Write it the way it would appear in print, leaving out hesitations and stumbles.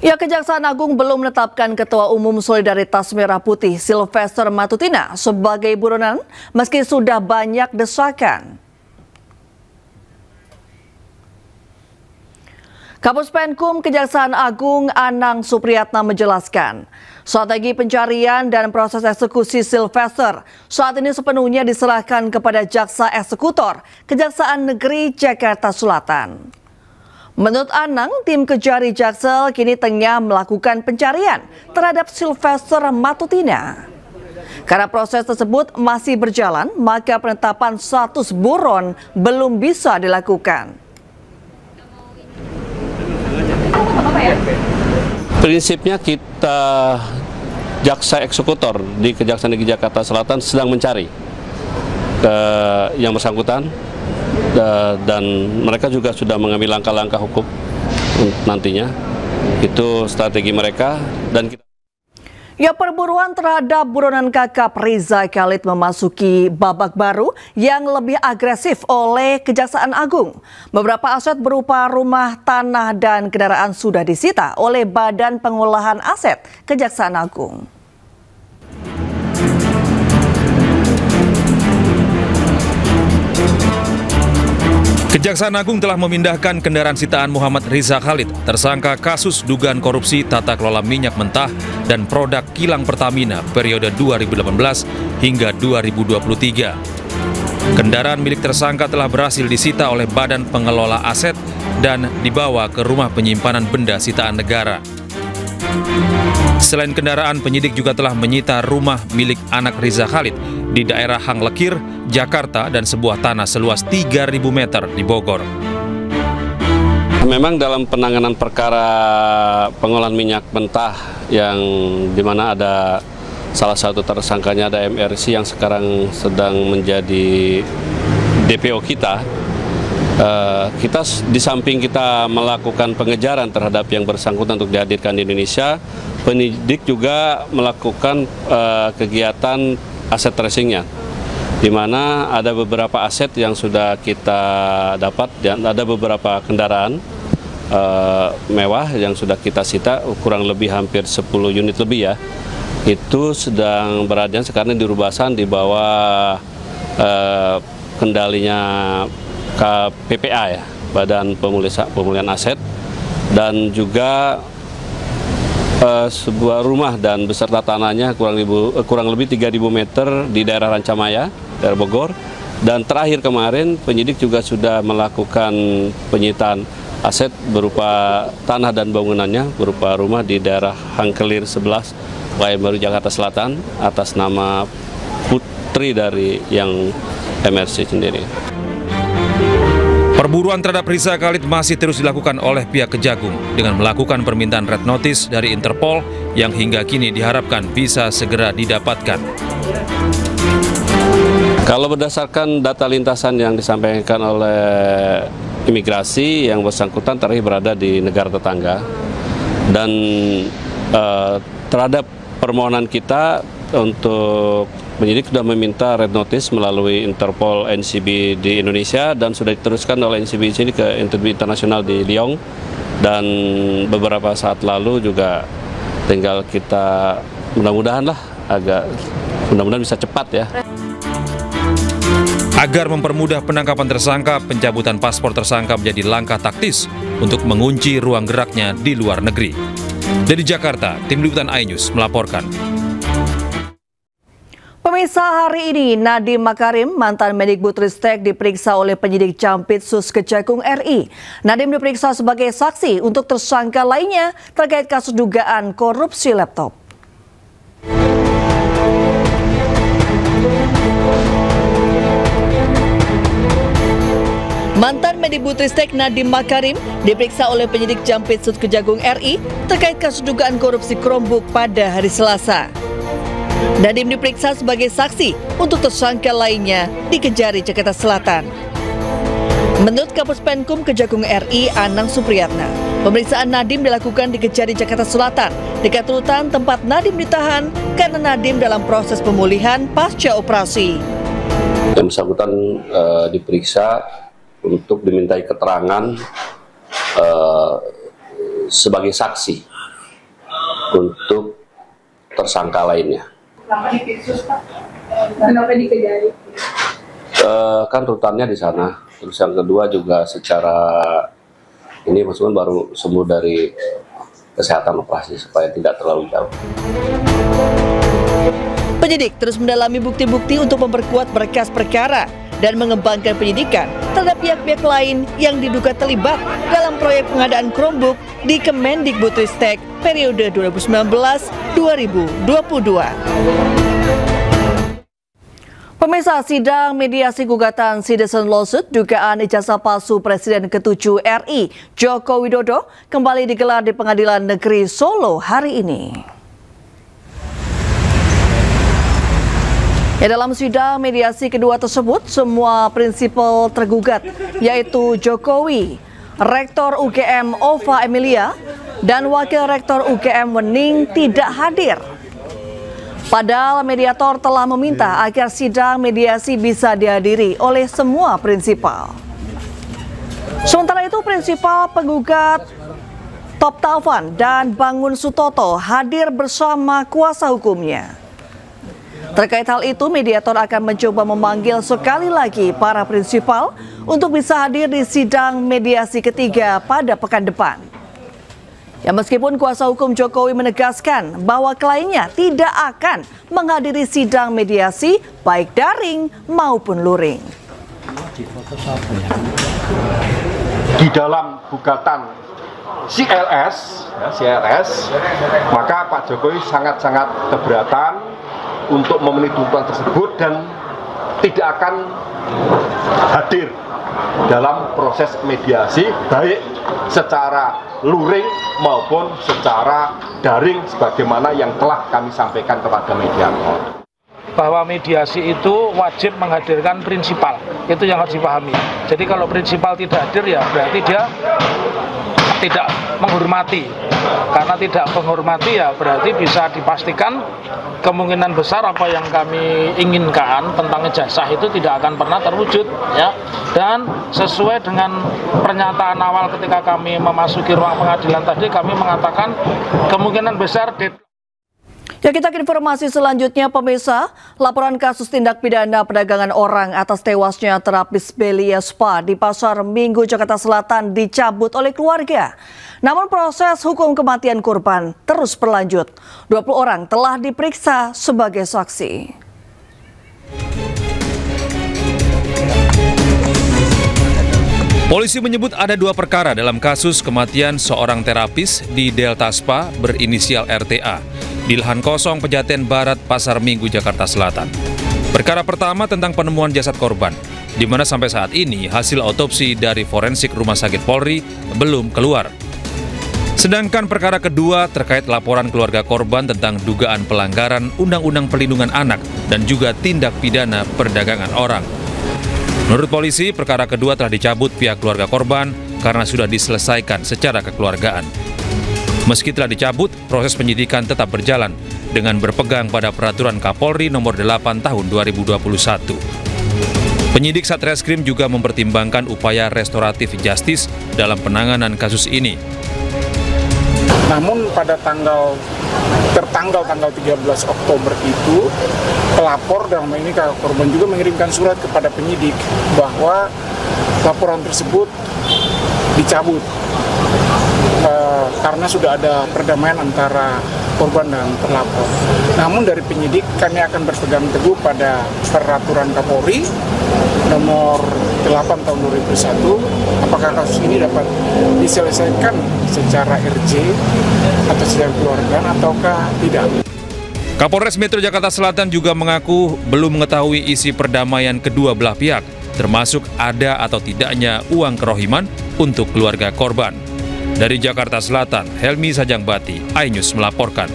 Ya, Kejaksaan Agung belum menetapkan Ketua Umum Solidaritas Merah Putih Sylvester Matutina sebagai buronan meski sudah banyak desakan. Kapus Penkum Kejaksaan Agung Anang Supriyatna menjelaskan, strategi pencarian dan proses eksekusi Sylvester saat ini sepenuhnya diserahkan kepada Jaksa Eksekutor Kejaksaan Negeri Jakarta Selatan. Menurut Anang, tim Kejari Jaksel kini tengah melakukan pencarian terhadap Sylvester Matutina. Karena proses tersebut masih berjalan, maka penetapan status buron belum bisa dilakukan. Prinsipnya kita Jaksa Eksekutor di Kejaksaan Negeri Jakarta Selatan sedang mencari yang bersangkutan. Dan mereka juga sudah mengambil langkah-langkah hukum nantinya. Itu strategi mereka dan kita. Ya, perburuan terhadap buronan kakap Riza Khalid memasuki babak baru yang lebih agresif oleh Kejaksaan Agung. Beberapa aset berupa rumah, tanah, dan kendaraan sudah disita oleh Badan Pengolahan Aset Kejaksaan Agung. Kejaksaan Agung telah memindahkan kendaraan sitaan Muhammad Riza Khalid, tersangka kasus dugaan korupsi tata kelola minyak mentah dan produk kilang Pertamina periode 2018 hingga 2023. Kendaraan milik tersangka telah berhasil disita oleh Badan Pengelola Aset dan dibawa ke rumah penyimpanan benda sitaan negara. Selain kendaraan, penyidik juga telah menyita rumah milik anak Riza Khalid di daerah Hang Lekir, Jakarta, dan sebuah tanah seluas 3.000 meter di Bogor. Memang dalam penanganan perkara pengolahan minyak mentah yang dimana ada salah satu tersangkanya ada MRC yang sekarang sedang menjadi DPO kita, kita di samping kita melakukan pengejaran terhadap yang bersangkutan untuk dihadirkan di Indonesia, penyidik juga melakukan kegiatan aset tracingnya, di mana ada beberapa aset yang sudah kita dapat dan ada beberapa kendaraan mewah yang sudah kita sita, kurang lebih hampir 10 unit lebih ya. Itu sedang berada sekarang di Rubasan di bawah kendalinya KPPA ya, Badan Pemulihan Aset, dan juga sebuah rumah dan beserta tanahnya kurang lebih 3.000 meter di daerah Rancamaya, daerah Bogor. Dan terakhir kemarin penyidik juga sudah melakukan penyitaan aset berupa tanah dan bangunannya berupa rumah di daerah Hangkelir 11, Wayan Baru, Jakarta Selatan atas nama putri dari yang MRC sendiri. Perburuan terhadap Riza Khalid masih terus dilakukan oleh pihak Kejagung dengan melakukan permintaan red notice dari Interpol yang hingga kini diharapkan bisa segera didapatkan. Kalau berdasarkan data lintasan yang disampaikan oleh imigrasi, yang bersangkutan terakhir berada di negara tetangga, dan terhadap permohonan kita untuk penyidik sudah meminta red notice melalui Interpol NCB di Indonesia dan sudah diteruskan oleh NCB sini ke internasional di Lyon, dan beberapa saat lalu juga tinggal kita mudah-mudahan bisa cepat ya. Agar mempermudah penangkapan tersangka, pencabutan paspor tersangka menjadi langkah taktis untuk mengunci ruang geraknya di luar negeri. Dari Jakarta, Tim Liputan iNews melaporkan. Pemirsa, hari ini Nadiem Makarim, mantan Mendikbudristek, diperiksa oleh penyidik Jampitsus Kejagung RI. Nadiem diperiksa sebagai saksi untuk tersangka lainnya terkait kasus dugaan korupsi laptop. Mantan Mendikbudristek Nadiem Makarim diperiksa oleh penyidik Jampitsus Kejagung RI terkait kasus dugaan korupsi Chromebook pada hari Selasa. Nadiem diperiksa sebagai saksi untuk tersangka lainnya di Kejari, Jakarta Selatan. Menurut Kapus Penkum Kejagung RI Anang Supriyatna, pemeriksaan Nadiem dilakukan di Kejari, Jakarta Selatan, dekat rutan tempat Nadiem ditahan karena Nadiem dalam proses pemulihan pasca operasi. Yang bersangkutan diperiksa untuk dimintai keterangan sebagai saksi untuk tersangka lainnya. Kenapa dipiksus, Pak? Kenapa dikejar? Kan rutannya di sana. Terus yang kedua juga secara ini maksudnya baru sembuh dari kesehatan operasi supaya tidak terlalu jauh. Penyidik terus mendalami bukti-bukti untuk memperkuat berkas perkara dan mengembangkan penyidikan terhadap pihak-pihak lain yang diduga terlibat dalam proyek pengadaan Chromebook di Kemendikbudristek periode 2019-2022. Pemirsa, sidang mediasi gugatan citizen lawsuit dugaan ijazah palsu Presiden ke-7 RI Joko Widodo kembali digelar di Pengadilan Negeri Solo hari ini. Ya, dalam sidang mediasi kedua tersebut, semua prinsipal tergugat, yaitu Jokowi, Rektor UGM Ova Emilia, dan Wakil Rektor UGM Wening tidak hadir. Padahal mediator telah meminta agar sidang mediasi bisa dihadiri oleh semua prinsipal. Sementara itu, prinsipal penggugat Top Taufan dan Bangun Sutoto hadir bersama kuasa hukumnya. Terkait hal itu, mediator akan mencoba memanggil sekali lagi para prinsipal untuk bisa hadir di sidang mediasi ketiga pada pekan depan. Ya, meskipun kuasa hukum Jokowi menegaskan bahwa kliennya tidak akan menghadiri sidang mediasi baik daring maupun luring. Di dalam gugatan CLS, maka Pak Jokowi sangat-sangat keberatan untuk memenuhi tuntutan tersebut dan tidak akan hadir dalam proses mediasi baik secara luring maupun secara daring sebagaimana yang telah kami sampaikan kepada mediator. Bahwa mediasi itu wajib menghadirkan prinsipal, itu yang harus dipahami. Jadi kalau prinsipal tidak hadir ya berarti dia tidak menghormati. Karena tidak menghormati ya berarti bisa dipastikan kemungkinan besar apa yang kami inginkan tentang ijazah itu tidak akan pernah terwujud, ya. Dan sesuai dengan pernyataan awal ketika kami memasuki ruang pengadilan tadi, kami mengatakan kemungkinan besar Ya, kita ke informasi selanjutnya, pemirsa. Laporan kasus tindak pidana perdagangan orang atas tewasnya terapis Belia Spa di Pasar Minggu, Jakarta Selatan dicabut oleh keluarga. Namun proses hukum kematian korban terus berlanjut. 20 orang telah diperiksa sebagai saksi. Polisi menyebut ada 2 perkara dalam kasus kematian seorang terapis di Delta Spa berinisial RTA di lahan kosong Pejaten Barat, Pasar Minggu, Jakarta Selatan. Perkara pertama tentang penemuan jasad korban, di mana sampai saat ini hasil otopsi dari forensik Rumah Sakit Polri belum keluar. Sedangkan perkara kedua terkait laporan keluarga korban tentang dugaan pelanggaran Undang-Undang Perlindungan Anak dan juga tindak pidana perdagangan orang. Menurut polisi, perkara kedua telah dicabut pihak keluarga korban karena sudah diselesaikan secara kekeluargaan. Meski telah dicabut, proses penyidikan tetap berjalan dengan berpegang pada Peraturan Kapolri Nomor 8 Tahun 2021. Penyidik Satreskrim juga mempertimbangkan upaya restoratif justice dalam penanganan kasus ini. Namun pada tanggal 13 Oktober itu, pelapor dalam ini korban juga mengirimkan surat kepada penyidik bahwa laporan tersebut dicabut karena sudah ada perdamaian antara korban dan terlapor. Namun dari penyidik kami akan berpegang teguh pada Peraturan Kapolri Nomor 8 Tahun 2021, apakah kasus ini dapat diselesaikan secara RJ atau secara keluarga ataukah tidak. Kapolres Metro Jakarta Selatan juga mengaku belum mengetahui isi perdamaian kedua belah pihak, termasuk ada atau tidaknya uang kerohiman untuk keluarga korban. Dari Jakarta Selatan, Helmi Sajangbati, iNews melaporkan.